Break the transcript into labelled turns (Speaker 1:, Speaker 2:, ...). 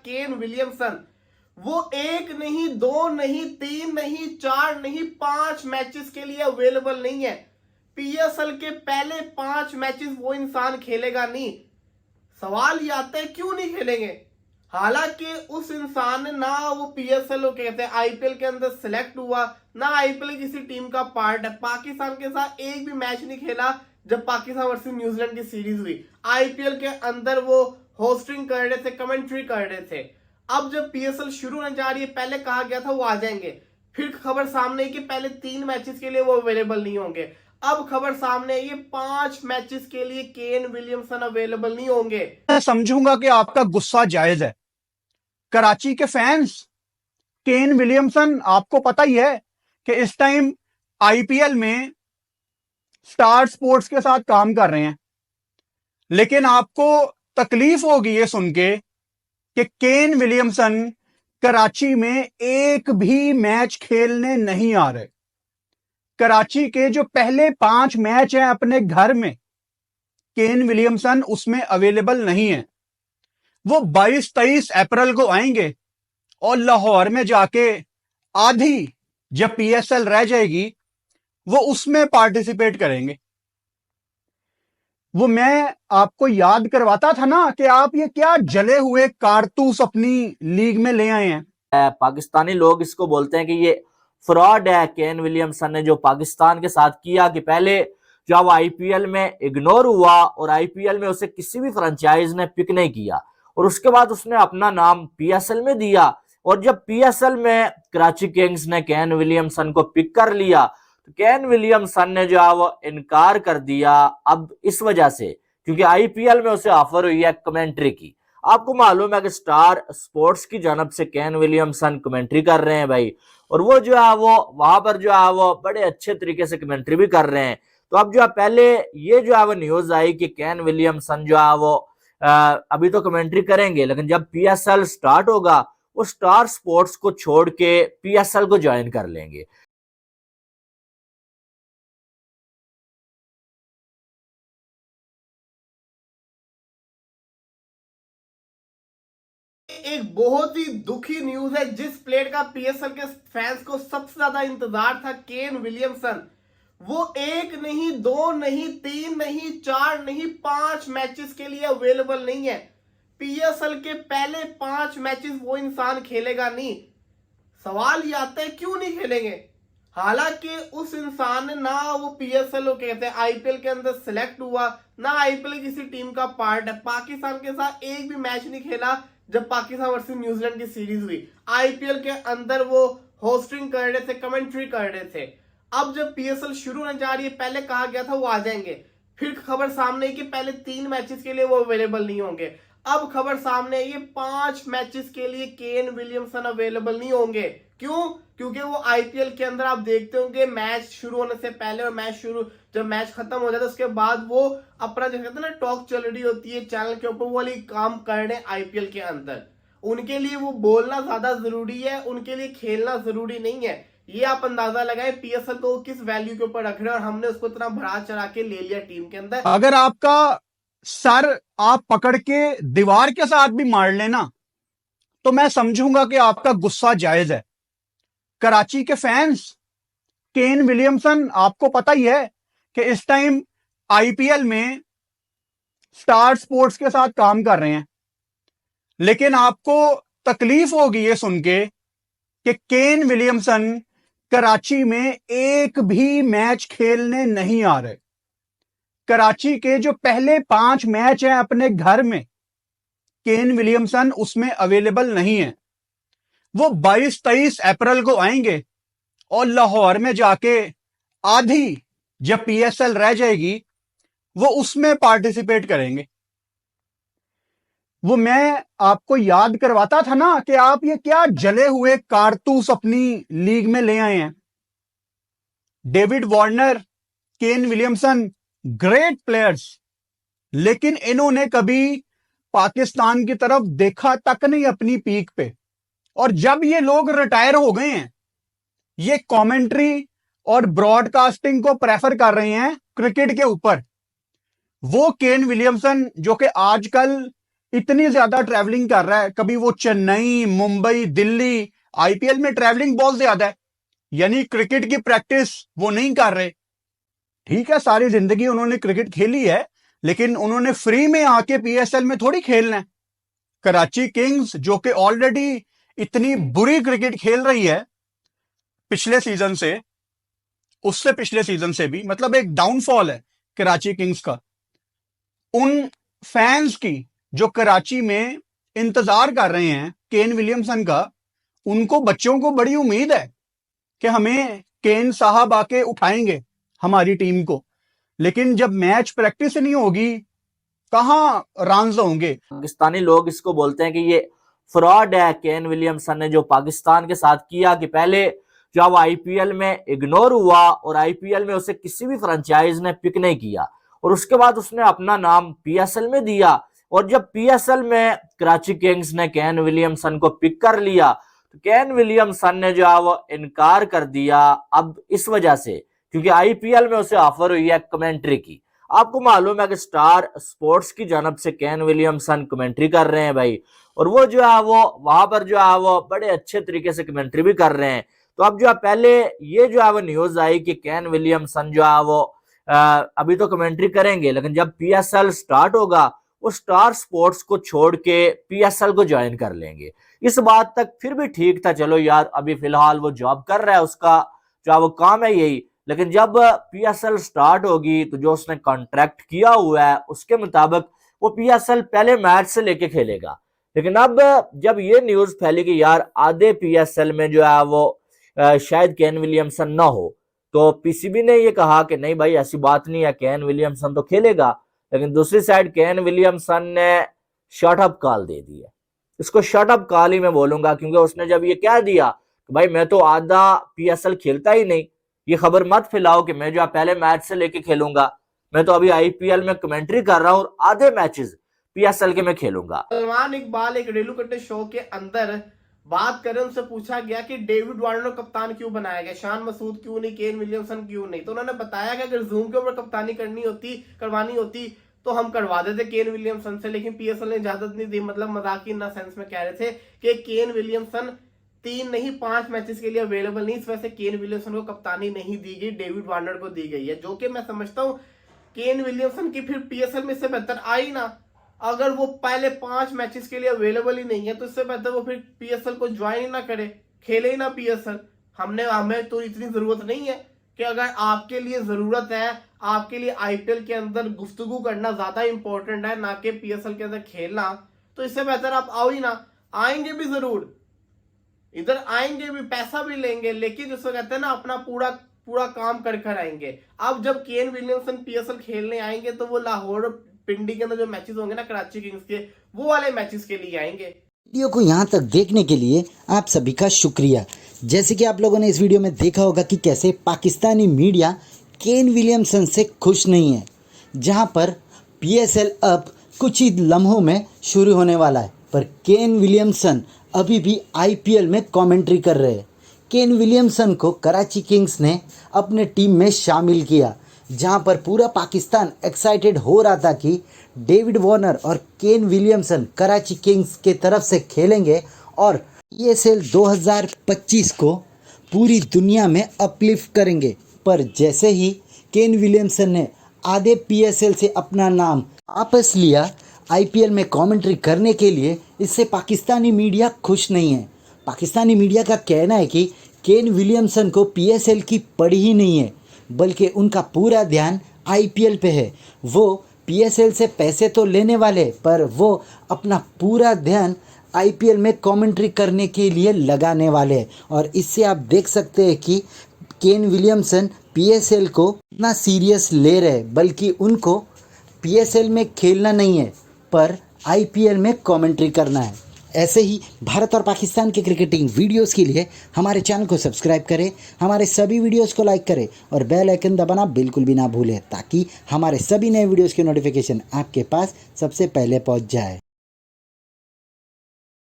Speaker 1: Kane Williamson, वो एक नहीं, दो नहीं, तीन नहीं, चार नहीं, 5 मैचेस के लिए अवेलेबल नहीं है। पीएसएल के पहले 5 मैचेस वो इंसान खेलेगा नहीं। सवाल ये आता है क्यों नहीं खेलेंगे? हालांकि उस इंसान ने ना वो पीएसएल को कहते हैं आईपीएल के अंदर सिलेक्ट हुआ, ना आईपीएल किसी टीम का पार्ट है। पाकिस्तान के साथ एक भी मैच नहीं खेला जब पाकिस्तान वर्सेस न्यूजीलैंड की सीरीज हुई। आईपीएल के अंदर वो होस्टिंग कर रहे थे, कमेंट्री कर रहे थे। अब जब पीएसएल शुरू होने जा रही है, पहले कहा गया था वो आ जाएंगे, फिर खबर सामने आई कि पहले 3 मैचेस के लिए वो अवेलेबल नहीं होंगे। अब खबर सामने आई 5 मैचेस के लिए केन विलियमसन अवेलेबल नहीं होंगे।
Speaker 2: मैं समझूंगा कि आपका गुस्सा जायज है। कराची के फैंस, केन विलियमसन आपको पता ही है कि इस टाइम आईपीएल में स्टार स्पोर्ट्स के साथ काम कर रहे हैं, लेकिन आपको तकलीफ होगी ये सुन के कि केन विलियमसन कराची में एक भी मैच खेलने नहीं आ रहे। कराची के जो पहले 5 मैच हैं अपने घर में, केन विलियमसन उसमें अवेलेबल नहीं है। वो 22-23 अप्रैल को आएंगे और लाहौर में जाके आधी जब पीएसएल रह जाएगी वो उसमें पार्टिसिपेट करेंगे। वो मैं आपको याद करवाता था ना कि आप ये क्या जले हुए कारतूस अपनी लीग में ले आए हैं।
Speaker 3: पाकिस्तानी लोग इसको बोलते हैं कि ये फ्रॉड है। केन विलियमसन ने जो पाकिस्तान के साथ किया कि पहले जब आईपीएल में इग्नोर हुआ और आईपीएल में उसे किसी भी फ्रेंचाइज ने पिक नहीं किया, और उसके बाद उसने अपना नाम पीएसएल में दिया, और जब पीएसएल में कराची किंग्स ने केन विलियमसन को पिक कर लिया तो केन विलियमसन ने जो है वो इनकार कर दिया। अब इस वजह से, क्योंकि आईपीएल में उसे ऑफर हुई है कमेंट्री की। आपको मालूम है कि स्टार स्पोर्ट्स की जानब से केन विलियमसन कमेंट्री कर रहे हैं भाई, और वो जो है वो वहां पर जो है वो बड़े अच्छे तरीके से कमेंट्री भी कर रहे हैं। तो अब जो है पहले ये जो है वो न्यूज आई कि केन विलियमसन जो है वो अभी तो कमेंट्री करेंगे, लेकिन जब पीएसएल स्टार्ट होगा वो स्टार स्पोर्ट्स को छोड़ के पीएसएल को ज्वाइन कर लेंगे।
Speaker 1: एक बहुत ही दुखी न्यूज है। जिस प्लेयर का पीएसएल के फैंस को सबसे ज्यादा इंतजार था, केन विलियमसन, वो एक नहीं, दो नहीं, तीन नहीं, चार नहीं, 5 मैचेस के लिए अवेलेबल नहीं है। पीएसएल के पहले 5 मैचेस वो इंसान खेलेगा नहीं। सवाल ये आता है क्यों नहीं खेलेंगे? हालांकि उस इंसान ने ना वो पीएसएल को कहते हैं आईपीएल के अंदर सिलेक्ट हुआ, ना आईपीएल किसी टीम का पार्ट है। पाकिस्तान के साथ एक भी मैच नहीं खेला जब पाकिस्तान वर्सेस न्यूजीलैंड की सीरीज हुई। आईपीएल के अंदर वो होस्टिंग कर रहे थे, कमेंट्री कर रहे थे। अब जब पीएसएल शुरू होने जा रही है, पहले कहा गया था वो आ जाएंगे, फिर खबर सामने आई कि पहले 3 मैचेस के लिए वो अवेलेबल नहीं होंगे। अब खबर सामने आई 5 मैचेस के लिए केन विलियमसन अवेलेबल नहीं होंगे। क्यों? क्योंकि वो आईपीएल के अंदर आप देखते होंगे मैच शुरू होने से पहले और जब मैच खत्म हो जाता है उसके बाद वो अपना जो कहते हैं ना टॉक चल रही होती है चैनल के ऊपर, वो वाली काम कर रहे हैं आईपीएल के अंदर। उनके लिए वो बोलना ज्यादा जरूरी है, उनके लिए खेलना जरूरी नहीं है। ये आप अंदाजा लगाएं पीएसएल को किस वैल्यू के ऊपर रख रहे हैं, और हमने उसको इतना बढ़ा चढ़ा के ले लिया टीम के अंदर।
Speaker 2: अगर आपका सर आप पकड़ के दीवार के साथ भी मार लेना तो मैं समझूंगा कि आपका गुस्सा जायज है। कराची के फैंस, केन विलियमसन आपको पता ही है कि इस टाइम आईपीएल में स्टार स्पोर्ट्स के साथ काम कर रहे हैं, लेकिन आपको तकलीफ होगी ये सुन के कि केन विलियमसन कराची में एक भी मैच खेलने नहीं आ रहे। कराची के जो पहले 5 मैच हैं अपने घर में, केन विलियमसन उसमें अवेलेबल नहीं है। वो 22-23 अप्रैल को आएंगे और लाहौर में जाके आधी जब पीएसएल रह जाएगी वो उसमें पार्टिसिपेट करेंगे। वो मैं आपको याद करवाता था ना कि आप ये क्या जले हुए कारतूस अपनी लीग में ले आए हैं। David Warner, Kane Williamson great players, लेकिन इन्होंने कभी पाकिस्तान की तरफ देखा तक नहीं अपनी पीक पे। और जब ये लोग रिटायर हो गए हैं, ये कमेंट्री और ब्रॉडकास्टिंग को प्रेफर कर रहे हैं क्रिकेट के ऊपर। वो केन विलियमसन जो कि आजकल इतनी ज्यादा ट्रैवलिंग कर रहा है, कभी वो चेन्नई, मुंबई, दिल्ली, आईपीएल में ट्रैवलिंग बहुत ज्यादा है, यानी क्रिकेट की प्रैक्टिस वो नहीं कर रहे। ठीक है, सारी जिंदगी उन्होंने क्रिकेट खेली है, लेकिन उन्होंने फ्री में आके पीएसएल में थोड़ी खेलना है। कराची किंग्स जो कि ऑलरेडी इतनी बुरी क्रिकेट खेल रही है पिछले सीजन से, उससे पिछले सीजन से भी, मतलब एक डाउनफॉल है कराची किंग्स का। उन फैंस की जो कराची में इंतजार कर रहे हैं केन विलियमसन का, उनको बच्चों को बड़ी उम्मीद है कि हमें केन साहब आके उठाएंगे हमारी टीम को, लेकिन जब मैच प्रैक्टिस नहीं होगी कहां रन्स होंगे।
Speaker 3: पाकिस्तानी लोग इसको बोलते हैं कि ये फ्रॉड है केन विलियमसन ने जो पाकिस्तान के साथ किया, कि पहले जब आईपीएल में इग्नोर हुआ और आईपीएल में उसे किसी भी फ्रेंचाइज ने पिक नहीं किया, और उसके बाद उसने अपना नाम पीएसएल में दिया, और जब पीएसएल में कराची किंग्स ने केन विलियमसन को पिक कर लिया तो केन विलियमसन ने जो है वो इनकार कर दिया। अब इस वजह से, क्योंकि आईपीएल में उसे ऑफर हुई है कमेंट्री की। आपको मालूम है कि स्टार स्पोर्ट्स की जानब से केन विलियमसन कमेंट्री कर रहे हैं भाई, और वो जो है वो वहां पर जो है वो बड़े अच्छे तरीके से कमेंट्री भी कर रहे हैं। तो अब जो है पहले ये जो है वो न्यूज आई कि केन विलियमसन जो है वो अभी तो कमेंट्री करेंगे, लेकिन जब पीएसएल स्टार्ट होगा वो स्टार स्पोर्ट्स को छोड़ के पीएसएल को ज्वाइन कर लेंगे। इस बात तक फिर भी ठीक था, चलो यार अभी फिलहाल वो जॉब कर रहा है, उसका जो है वो काम है यही, लेकिन जब पीएसएल स्टार्ट होगी तो जो उसने कॉन्ट्रैक्ट किया हुआ है उसके मुताबिक वो पीएसएल पहले मैच से लेके खेलेगा। लेकिन अब जब ये न्यूज फैली कि यार आधे पीएसएल में जो है वो शायद केन विलियमसन ना हो, तो पीसीबी ने ये कहा कि नहीं भाई ऐसी बात नहीं है, केन विलियमसन तो खेलेगा। लेकिन दूसरी साइड केन विलियमसन ने शट अप कॉल दे दी है। इसको शट अप कॉल ही मैं बोलूंगा, क्योंकि उसने जब ये कह दिया कि भाई मैं तो आधा पीएसएल खेलता ही नहीं, ये खबर मत फैलाओ कि मैं जो पहले मैच से लेके खेलूंगा, मैं तो अभी आईपीएल में कमेंट्री कर रहा हूं और आधे मैचेस पीएसएल के मैं खेलूंगा।
Speaker 1: सलमान इकबाल एक रेलू कट्टे शो के अंदर बात करें, उनसे पूछा गया कि डेविड वार्नर को कप्तान क्यों बनाया गया, शान मसूद क्यों नहीं, केन विलियमसन क्यों नहीं, तो उन्होंने बताया कि अगर जूम के ऊपर कप्तानी करवानी होती तो हम करवा देते केन विलियमसन से, लेकिन पीएसएल ने इजाजत नहीं दी। मतलब मजाकी ना सेंस में कह रहे थे कि केन विलियमसन 3 नहीं 5 मैचेस के लिए अवेलेबल नहीं, इस वजह से केन विलियमसन को कप्तानी नहीं दी गई, डेविड वार्नर को दी गई है। जो कि मैं समझता हूं केन विलियमसन की फिर पीएसएल में इससे बेहतर आई ना, अगर वो पहले 5 मैचेस के लिए अवेलेबल ही नहीं है तो इससे बेहतर वो फिर पीएसएल को ज्वाइन ही ना करे, खेले ही ना पीएसएल। हमें तो इतनी जरूरत नहीं है कि अगर आपके लिए जरूरत है, आपके लिए आईपीएल के अंदर गुफ्तगू करना ज्यादा इंपॉर्टेंट है ना कि पीएसएल के अंदर खेलना, तो इससे बेहतर आप आओ ही ना। आएंगे भी जरूर, इधर आएंगे भी, पैसा भी लेंगे, लेकिन जिसको कहते हैं ना अपना पूरा काम कर आएंगे। अब जब केन विलियमसन पीएसएल खेलने आएंगे तो वो लाहौर पिंडी के अंदर जो मैचेस होंगे ना कराची किंग्स के, वो वाले मैचेस के लिए आएंगे।
Speaker 4: वीडियो को यहाँ तक देखने के लिए आप सभी का शुक्रिया। जैसे कि आप लोगों ने इस वीडियो में देखा होगा कि कैसे पाकिस्तानी मीडिया केन विलियमसन से खुश नहीं है, जहाँ पर पीएसएल अब कुछ ही लम्हों में शुरू होने वाला है, पर केन विलियमसन अभी भी आईपीएल में कमेंट्री कर रहे हैं। केन विलियमसन को कराची किंग्स ने अपने टीम में शामिल किया, जहां पर पूरा पाकिस्तान एक्साइटेड हो रहा था कि डेविड वार्नर और केन विलियमसन कराची किंग्स के तरफ से खेलेंगे और पीएसएल 2025 को पूरी दुनिया में अपलिफ्ट करेंगे। पर जैसे ही केन विलियमसन ने आधे पीएसएल से अपना नाम वापस लिया आईपीएल में कमेंट्री करने के लिए, इससे पाकिस्तानी मीडिया खुश नहीं है। पाकिस्तानी मीडिया का कहना है कि केन विलियमसन को पीएसएल की पड़ी ही नहीं है, बल्कि उनका पूरा ध्यान आईपीएल पे है। वो पीएसएल से पैसे तो लेने वाले, पर वो अपना पूरा ध्यान आईपीएल में कमेंट्री करने के लिए लगाने वाले हैं। और इससे आप देख सकते हैं कि केन विलियमसन पीएसएल को इतना सीरियस ले रहे, बल्कि उनको पीएसएल में खेलना नहीं है पर आईपीएल में कमेंट्री करना है। ऐसे ही भारत और पाकिस्तान के क्रिकेटिंग वीडियोस के लिए हमारे चैनल को सब्सक्राइब करें, हमारे सभी वीडियोस को लाइक करें और बेल आइकन दबाना बिल्कुल भी ना भूलें, ताकि हमारे सभी नए वीडियोस की नोटिफिकेशन आपके पास सबसे पहले पहुंच जाए।